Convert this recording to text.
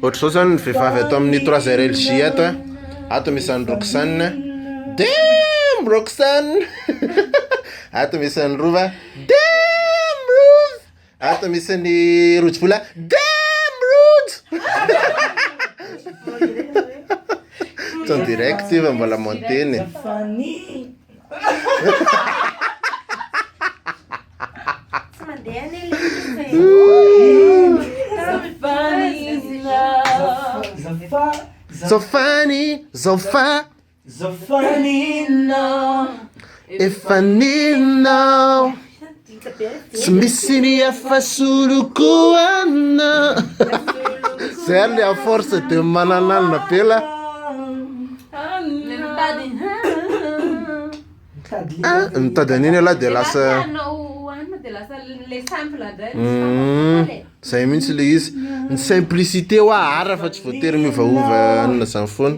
Ohatry zao zany vehivavy ato amin'ny 3R&J ato misy an'i Roxane. Damn Roxane. Ato misy an'i Rova. Damn Rove. Ato misy an'i Rojobola. Damn Rojo. En direct va mbola monteny. So funny, so fun. So funny now. If I need now. Tsy misy ny afasoloko ana. C'est elle à force de mananana pela. Nitady là de lasa. Zay mihitsy le izy. Ny simplicité wa ara fa tsy voatery miovaova anona zany foana.